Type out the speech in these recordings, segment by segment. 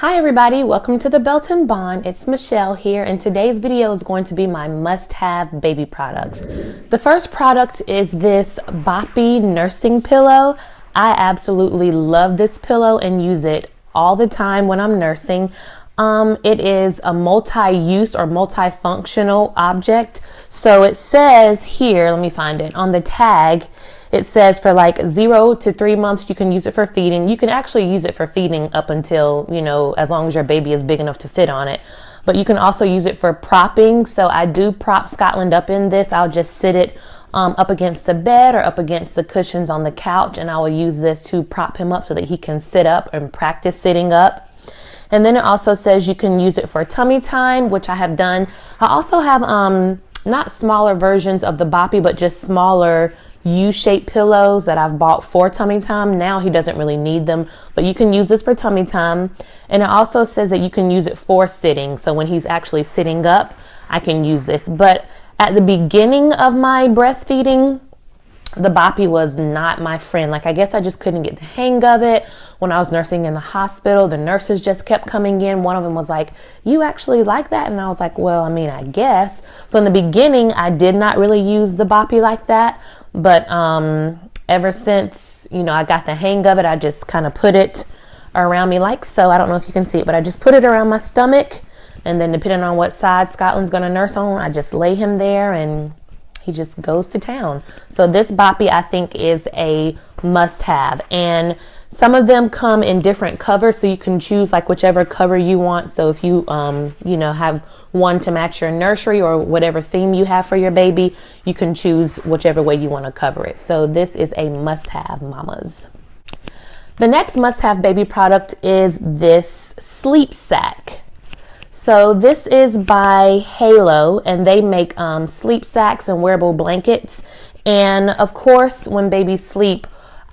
Hi everybody, welcome to the Belt and Bond. It's Michelle here, and today's video is going to be my must-have baby products. The first product is this Boppy nursing pillow. I absolutely love this pillow and use it all the time when I'm nursing. It is a multi-use or multifunctional object. So it says here, let me find it, on the tag, it says for like 0 to 3 months, you can use it for feeding. You can actually use it for feeding up until, as long as your baby is big enough to fit on it. But you can also use it for propping. So I do prop Scotland up in this. I'll just sit it up against the bed or up against the cushions on the couch, and I will use this to prop him up so that he can sit up and practice sitting up. And then it also says you can use it for tummy time, which I have done. I also have not smaller versions of the Boppy, but just smaller U-shaped pillows that I've bought for tummy time. Now he doesn't really need them, but you can use this for tummy time. And it also says that you can use it for sitting. So when he's actually sitting up, I can use this. But at the beginning of my breastfeeding, the Boppy was not my friend. Like, I guess I just couldn't get the hang of it. When I was nursing in the hospital, the nurses just kept coming in. One of them was like, "You actually like that?" And I was like, "Well, I mean, I guess." So in the beginning, I did not really use the Boppy like that. But ever since, I got the hang of it, I just kind of put it around me like so. I don't know if you can see it, but I just put it around my stomach. And then depending on what side Scotland's going to nurse on, I just lay him there and he just goes to town. So this Boppy, I think, is a must-have. And some of them come in different covers, so you can choose like whichever cover you want. So if you, have one to match your nursery or whatever theme you have for your baby, you can choose whichever way you want to cover it. So this is a must-have, mamas. The next must-have baby product is this sleep sack. So this is by Halo, and they make sleep sacks and wearable blankets. And of course, when babies sleep,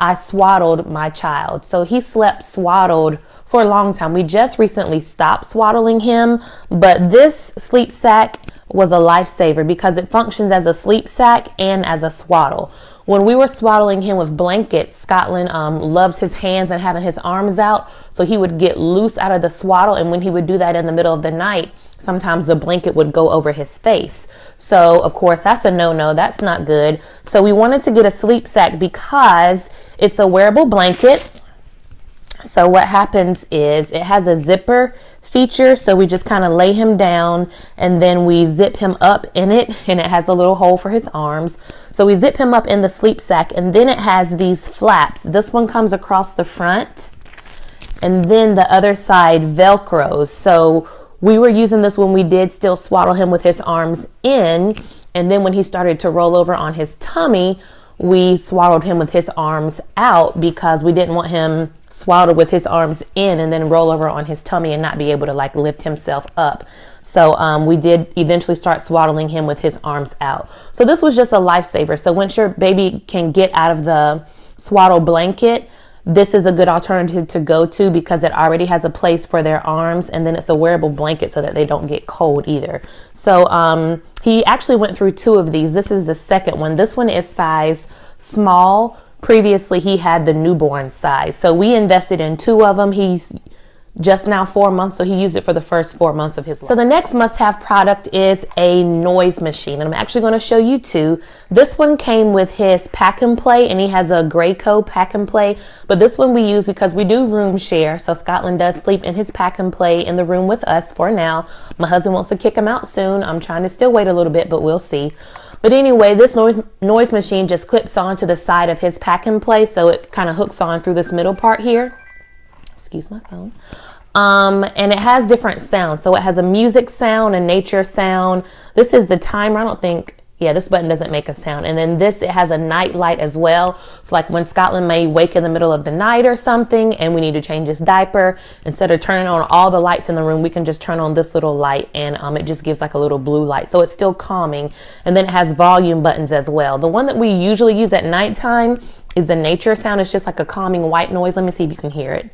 I swaddled my child. So he slept swaddled for a long time. We just recently stopped swaddling him, but this sleep sack was a lifesaver because it functions as a sleep sack and as a swaddle. When we were swaddling him with blankets, Scotland loves his hands and having his arms out, so he would get loose out of the swaddle, and when he would do that in the middle of the night, sometimes the blanket would go over his face. So of course that's a no-no, that's not good. So we wanted to get a sleep sack because it's a wearable blanket. So what happens is it has a zipper feature, so we just kind of lay him down and then we zip him up in it, and it has a little hole for his arms. So we zip him up in the sleep sack, and then it has these flaps. This one comes across the front, and then the other side velcros. So we were using this when we did still swaddle him with his arms in, and then when he started to roll over on his tummy, we swaddled him with his arms out because we didn't want him swaddled with his arms in and then roll over on his tummy and not be able to like lift himself up. So we did eventually start swaddling him with his arms out. So this was just a lifesaver. So once your baby can get out of the swaddle blanket, this is a good alternative to go to because it already has a place for their arms, and then it's a wearable blanket so that they don't get cold either. So he actually went through 2 of these. This is the second one. This one is size small. Previously, he had the newborn size. So we invested in 2 of them. He's just now 4 months, so he used it for the first 4 months of his life. So the next must-have product is a noise machine, and I'm actually going to show you 2. This one came with his pack and play, and he has a Graco pack and play, but this one we use because we do room share. So Scotland does sleep in his pack and play in the room with us for now. My husband wants to kick him out soon. I'm trying to still wait a little bit, but we'll see. But anyway, this noise machine just clips on to the side of his pack and play, so it kind of hooks on through this middle part here. Excuse my phone. And it has different sounds. So it has a music sound, a nature sound. This is the timer. This button doesn't make a sound. And then it has a night light as well. So like when Scotland may wake in the middle of the night or something and we need to change his diaper, instead of turning on all the lights in the room, we can just turn on this little light, and it just gives like a little blue light. So it's still calming. And then it has volume buttons as well. The one that we usually use at nighttime is the nature sound. It's just like a calming white noise. Let me see if you can hear it.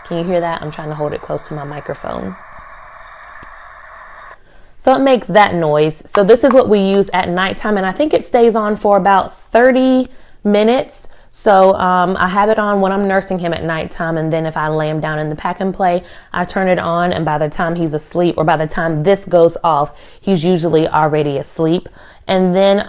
Can you hear that? I'm trying to hold it close to my microphone. So it makes that noise. So this is what we use at nighttime, and I think it stays on for about 30 minutes. So I have it on when I'm nursing him at nighttime, and then if I lay him down in the pack and play, I turn it on, and by the time he's asleep, or by the time this goes off, he's usually already asleep. And then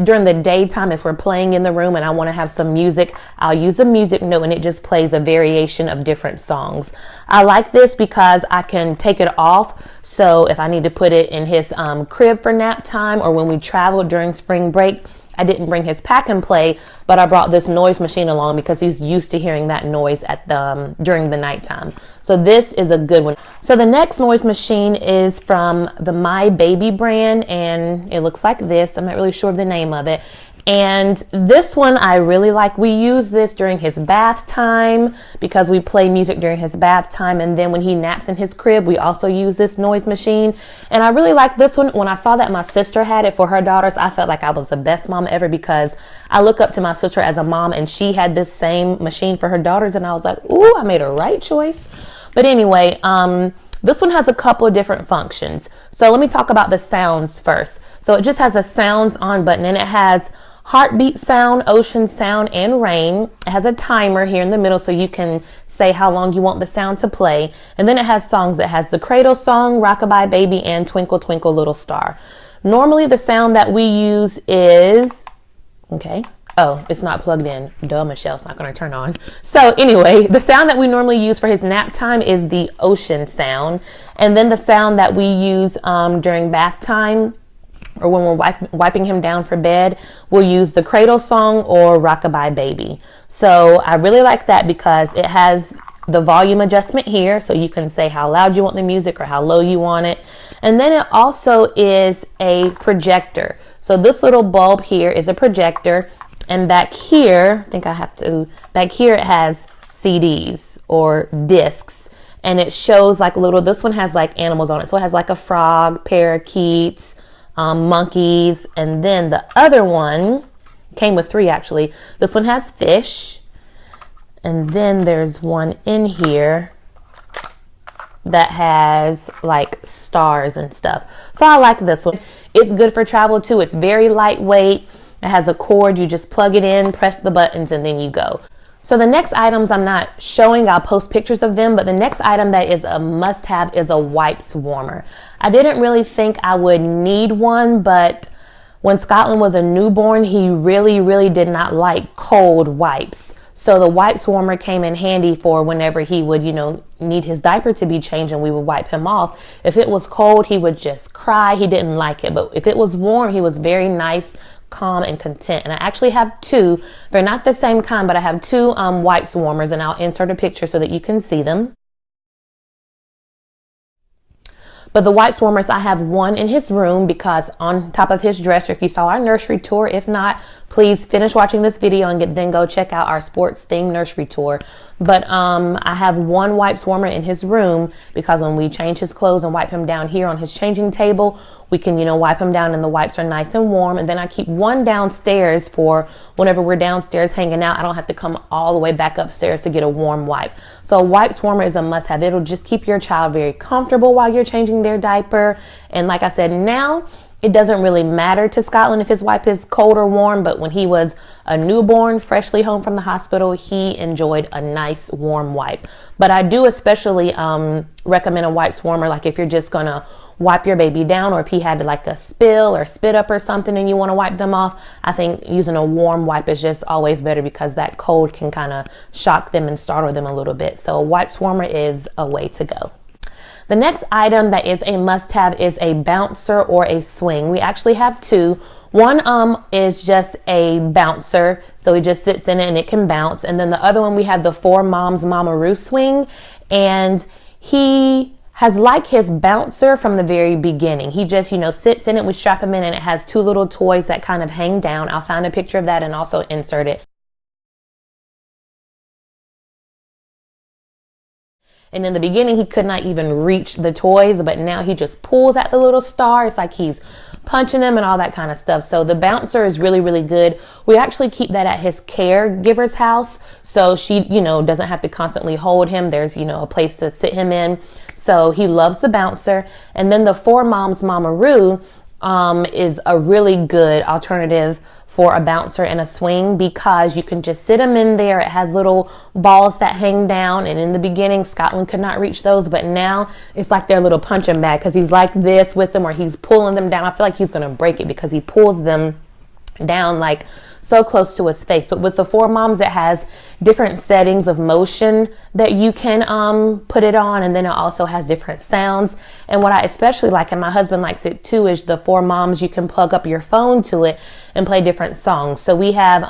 during the daytime, if we're playing in the room and I want to have some music, I'll use the music note and it just plays a variation of different songs. I like this because I can take it off. So if I need to put it in his crib for nap time, or when we travel during spring break, I didn't bring his pack and play, but I brought this noise machine along because he's used to hearing that noise at the during the nighttime. So this is a good one. So the next noise machine is from the My Baby brand, and it looks like this. I'm not really sure of the name of it. And this one I really like. We use this during his bath time because we play music during his bath time. And then when he naps in his crib, we also use this noise machine. And I really like this one. When I saw that my sister had it for her daughters, I felt like I was the best mom ever because I look up to my sister as a mom, and she had this same machine for her daughters. And I was like, ooh, I made a right choice. But anyway, this one has a couple of different functions. So let me talk about the sounds first. So it just has a sounds on button, and it has heartbeat sound, ocean sound, and rain. It has a timer here in the middle so you can say how long you want the sound to play. And then it has songs. It has the Cradle Song, Rockabye Baby, and Twinkle Twinkle Little Star. Normally the sound that we use is, okay, oh, it's not plugged in. Duh, Michelle's not going to turn on. So anyway, the sound that we normally use for his nap time is the ocean sound. And then the sound that we use during bath time, or when we're wiping him down for bed, we'll use the Cradle Song or Rockabye Baby. So I really like that because it has the volume adjustment here, so you can say how loud you want the music or how low you want it. And then it also is a projector. So this little bulb here is a projector, and back here, back here it has CDs or discs, and it shows like this one has like animals on it. So it has like a frog, parakeets, monkeys, and then the other one came with 3 actually. This one has fish, and then there's one in here that has like stars and stuff. So I like this one. It's good for travel too. It's very lightweight. It has a cord. You just plug it in, press the buttons, and then you go. So the next items I'm not showing, I'll post pictures of them, but the next item that is a must-have is a wipes warmer. I didn't really think I would need one, but when Scotland was a newborn, he really did not like cold wipes. So the wipes warmer came in handy for whenever he would, need his diaper to be changed and we would wipe him off. If it was cold, he would just cry. He didn't like it. But if it was warm, he was very nice, calm, and content. And I actually have 2. They're not the same kind, but I have 2 wipes warmers, and I'll insert a picture so that you can see them. But the wipes warmers, I have one in his room because on top of his dresser, if you saw our nursery tour, if not, please finish watching this video and then go check out our sports themed nursery tour. But I have one wipes warmer in his room because when we change his clothes and wipe him down here on his changing table, we can, wipe him down and the wipes are nice and warm. And then I keep one downstairs for whenever we're downstairs hanging out, I don't have to come all the way back upstairs to get a warm wipe. So a wipes warmer is a must have. It'll just keep your child very comfortable while you're changing their diaper. And like I said, now it doesn't really matter to Scotland if his wipe is cold or warm, but when he was a newborn, freshly home from the hospital, he enjoyed a nice warm wipe. But I do especially recommend a wipes warmer, like if you're just gonna wipe your baby down, or if he had like a spill or spit up or something and you want to wipe them off. I think using a warm wipe is just always better because that cold can kind of shock them and startle them a little bit. So a wipes warmer is a way to go. The next item that is a must-have is a bouncer or a swing. We actually have 2. One is just a bouncer, so he just sits in it and it can bounce. And then the other one, we have the 4 Moms Mama-Roo swing, and he has like his bouncer from the very beginning. He just, sits in it, we strap him in, and it has 2 little toys that kind of hang down. I'll find a picture of that and also insert it. And in the beginning, he could not even reach the toys, but now he just pulls at the little star. It's like he's punching them and all that kind of stuff. So the bouncer is really good. We actually keep that at his caregiver's house. So she, doesn't have to constantly hold him. There's, a place to sit him in. So he loves the bouncer. And then the 4 Moms Mama-Roo is a really good alternative for a bouncer and a swing, because you can just sit them in there. It has little balls that hang down, and in the beginning Scotland could not reach those, but now it's like their little punching bag, because he's like this with them, or he's pulling them down. I feel like he's going to break it because he pulls them down like so close to his face. But with the 4Moms, it has different settings of motion that you can put it on, and then it also has different sounds. And what I especially like, and my husband likes it too, is the 4Moms, you can plug up your phone to it and play different songs. So we have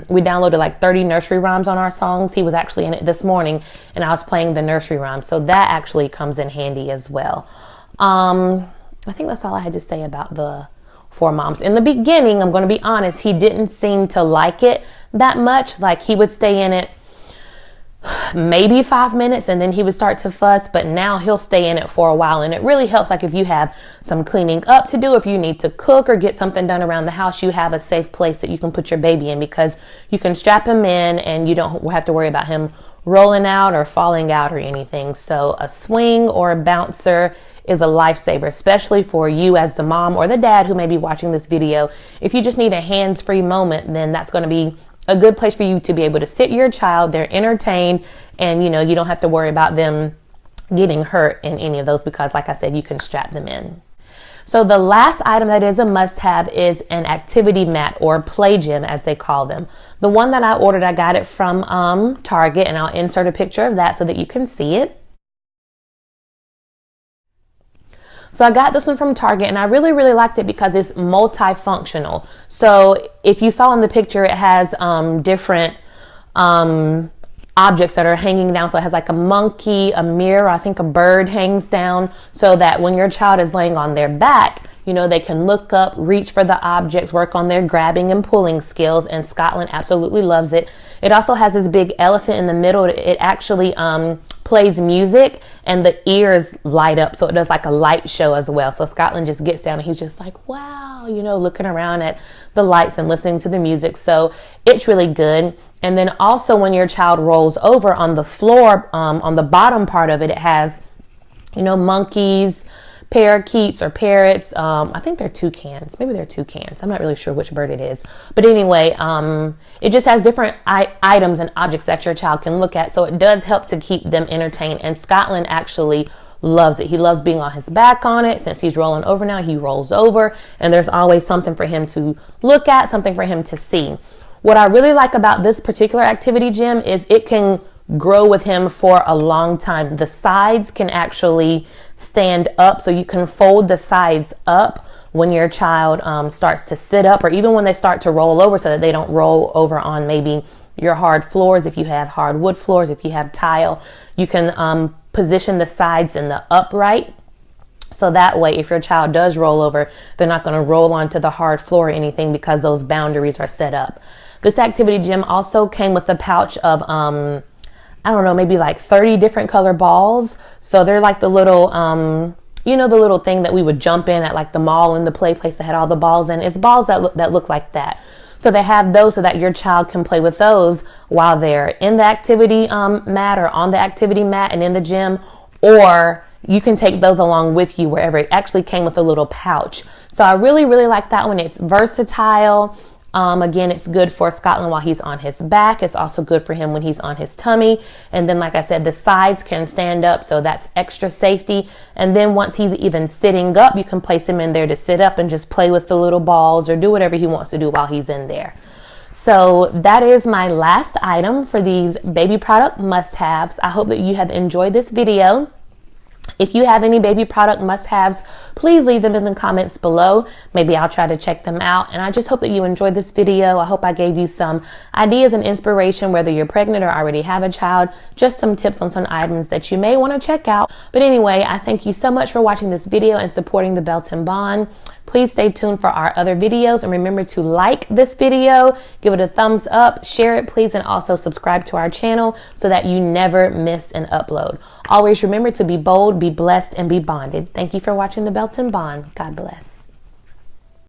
we downloaded like 30 nursery rhymes on our songs. He was actually in it this morning, and I was playing the nursery rhymes, so that actually comes in handy as well. I think that's all I had to say about the 4Moms. In the beginning, I'm going to be honest, he didn't seem to like it that much. Like, he would stay in it maybe 5 minutes and then he would start to fuss, but now he'll stay in it for a while. And it really helps, like if you have some cleaning up to do, if you need to cook or get something done around the house, you have a safe place that you can put your baby in, because you can strap him in and you don't have to worry about him rolling out or falling out or anything. So a swing or a bouncer is a lifesaver, especially for you as the mom or the dad who may be watching this video. If you just need a hands-free moment, then that's going to be a good place for you to be able to sit your child. They're entertained, and you don't have to worry about them getting hurt in any of those, because like I said, you can strap them in. So the last item that is a must-have is an activity mat, or play gym as they call them. The one that I ordered, I got it from Target, and I'll insert a picture of that so that you can see it. So I got this one from Target, and I really, really liked it because it's multifunctional. So if you saw in the picture, it has different objects that are hanging down. So it has like a monkey, a mirror, I think a bird hangs down, so that when your child is laying on their back, they can look up, reach for the objects, work on their grabbing and pulling skills, and Scotland absolutely loves it. It also has this big elephant in the middle. It actually plays music, and the ears light up, so it does like a light show as well. So Scotland just gets down and he's just like, wow, looking around at the lights and listening to the music. So it's really good. And then also, when your child rolls over on the floor, on the bottom part of it, it has monkeys, parakeets or parrots. I think they're toucans. Maybe they're toucans. I'm not really sure which bird it is. But anyway, it just has different items and objects that your child can look at. So it does help to keep them entertained. And Scotland actually loves it. He loves being on his back on it. Since he's rolling over now, he rolls over. And there's always something for him to look at, something for him to see. What I really like about this particular activity gym is it can grow with him for a long time. The sides can actually stand up, so you can fold the sides up when your child starts to sit up, or even when they start to roll over, so that they don't roll over on maybe your hard floors. If you have hardwood floors, if you have tile, you can position the sides in the upright, so that way if your child does roll over, they're not going to roll onto the hard floor or anything, because those boundaries are set up. This activity gym also came with a pouch of I don't know, maybe like 30 different color balls. So they're like the little, the little thing that we would jump in at like the mall and the play place that had all the balls in. It's balls that look like that. So they have those so that your child can play with those while they're in the activity mat, or on the activity mat and in the gym, or you can take those along with you wherever. It actually came with a little pouch. So I really, really like that one. It's versatile. Again, it's good for Scotland while he's on his back. It's also good for him when he's on his tummy. And then, like I said, the sides can stand up, so that's extra safety. And then once he's even sitting up, you can place him in there to sit up and just play with the little balls or do whatever he wants to do while he's in there. So that is my last item for these baby product must-haves. I hope that you have enjoyed this video. If you have any baby product must-haves, please leave them in the comments below. Maybe I'll try to check them out. And I just hope that you enjoyed this video. I hope I gave you some ideas and inspiration, whether you're pregnant or already have a child, just some tips on some items that you may want to check out. But anyway, I thank you so much for watching this video and supporting the Belton Bond. Please stay tuned for our other videos, and remember to like this video, give it a thumbs up, share it please, and also subscribe to our channel so that you never miss an upload. Always remember to be bold, be blessed, and be bonded. Thank you for watching the Belton Bond. God bless.